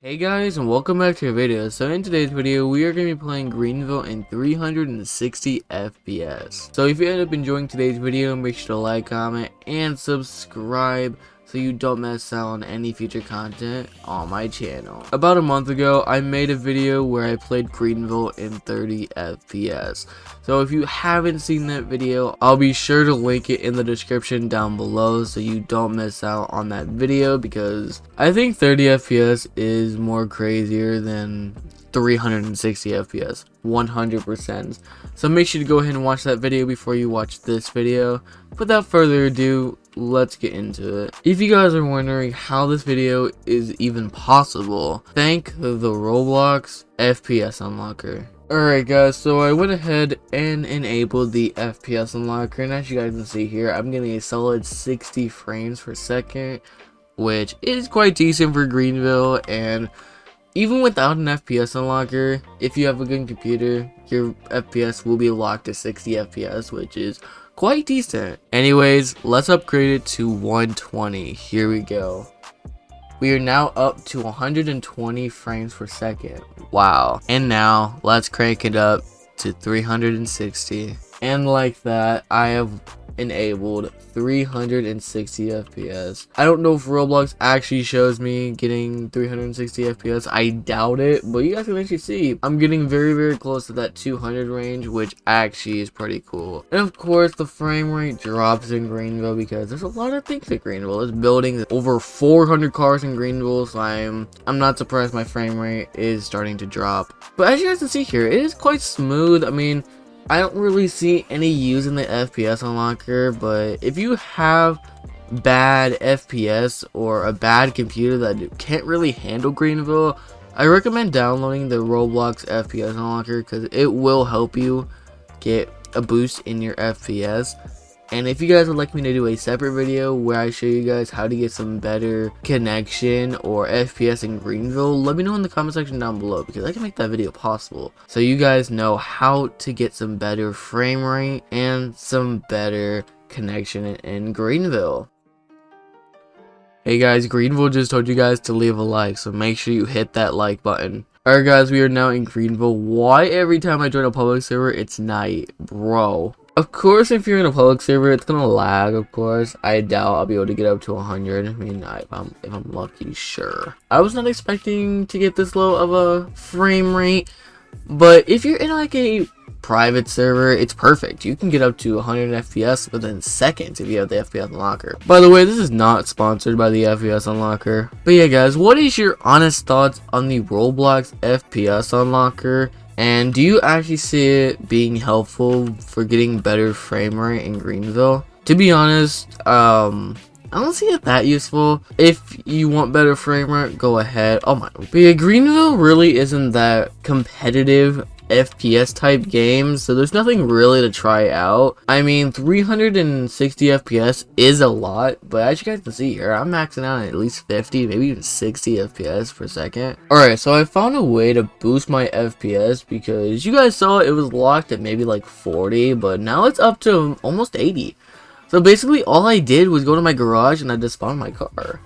Hey guys, and welcome back to a video. So in today's video we are going to be playing Greenville in 360 FPS. So if you end up enjoying today's video, make sure to like, comment, and subscribe so you don't miss out on any future content on my channel. About a month ago I made a video where I played Greenville in 30 FPS. So if you haven't seen that video, I'll be sure to link it in the description down below so you don't miss out on that video, because I think 30 FPS is more crazier than 360 FPS, 100%. So make sure to go ahead and watch that video before you watch this video. Without further ado, let's get into it. If you guys are wondering how this video is even possible, thank the Roblox FPS unlocker. Alright guys, so I went ahead and enabled the FPS unlocker, and as you guys can see here, I'm getting a solid 60 frames per second, which is quite decent for Greenville. And even without an FPS unlocker, if you have a good computer, your FPS will be locked to 60 FPS, which is quite decent. Anyways, let's upgrade it to 120. Here we go. We are now up to 120 frames per second. Wow. And now let's crank it up to 360. And like that, I have enabled 360 FPS. I don't know if Roblox actually shows me getting 360 FPS. I doubt it, but you guys can actually see I'm getting very close to that 200 range, which actually is pretty cool. And of course the frame rate drops in Greenville because there's a lot of things at Greenville. There's building over 400 cars in Greenville, so I'm not surprised my frame rate is starting to drop. But as you guys can see here, it is quite smooth. I mean, I don't really see any use in the FPS unlocker, but if you have bad FPS or a bad computer that can't really handle Greenville, I recommend downloading the Roblox FPS unlocker because it will help you get a boost in your FPS. And if you guys would like me to do a separate video where I show you guys how to get some better connection or FPS in Greenville, let me know in the comment section down below, because I can make that video possible so you guys know how to get some better frame rate and some better connection in Greenville. Hey guys, Greenville just told you guys to leave a like, so make sure you hit that like button. Alright guys, we are now in Greenville. Why every time I join a public server it's night, bro? Of course, if you're in a public server, it's gonna lag. Of course, I doubt I'll be able to get up to 100. I mean, if I'm lucky, sure. I was not expecting to get this low of a frame rate, but if you're in like a private server, it's perfect. You can get up to 100 FPS within seconds if you have the FPS unlocker. By the way, this is not sponsored by the FPS unlocker. But yeah, guys, what is your honest thoughts on the Roblox FPS unlocker? And do you actually see it being helpful for getting better frame rate in Greenville? To be honest, I don't see it that useful. If you want better frame rate, go ahead. Oh my. But yeah, Greenville really isn't that competitive FPS type game, so there's nothing really to try out. I mean, 360 FPS is a lot, but as you guys can see here, I'm maxing out at least 50, maybe even 60 FPS per second. Alright, so I found a way to boost my FPS because you guys saw it was locked at maybe like 40, but now it's up to almost 80. So basically all I did was go to my garage and I just spawned my car.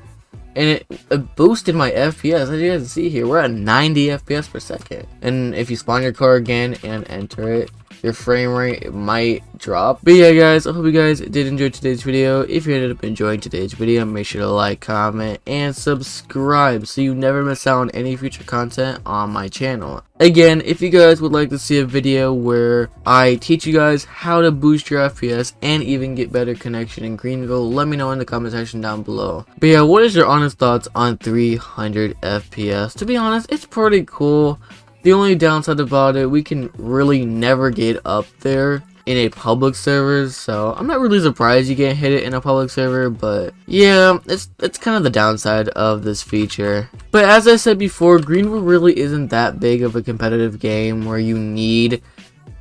And it boosted my FPS. As you guys can see here, we're at 90 FPS per second. And if you spawn your car again and enter it, your frame rate might drop. But yeah guys, I hope you guys did enjoy today's video. If you ended up enjoying today's video, make sure to like, comment, and subscribe so you never miss out on any future content on my channel. Again, if you guys would like to see a video where I teach you guys how to boost your FPS and even get better connection in Greenville, let me know in the comment section down below. But yeah, what is your honest thoughts on 300 FPS? To be honest, it's pretty cool. The only downside about it, we can really never get up there in a public server, so I'm not really surprised you can't hit it in a public server, but yeah, it's kind of the downside of this feature. But as I said before, Greenville really isn't that big of a competitive game where you need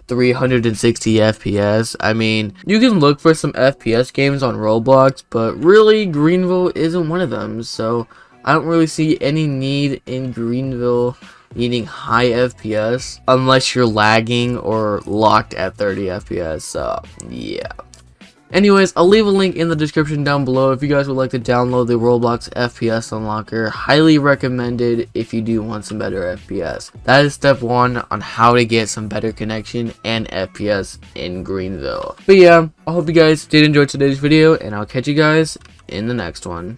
360 FPS. I mean, you can look for some FPS games on Roblox, but really Greenville isn't one of them, so I don't really see any need in Greenville needing high FPS unless you're lagging or locked at 30 FPS. So yeah. Anyways, I'll leave a link in the description down below if you guys would like to download the Roblox FPS Unlocker. Highly recommended if you do want some better FPS. That is step 1 on how to get some better connection and FPS in Greenville. But yeah, I hope you guys did enjoy today's video, and I'll catch you guys in the next one.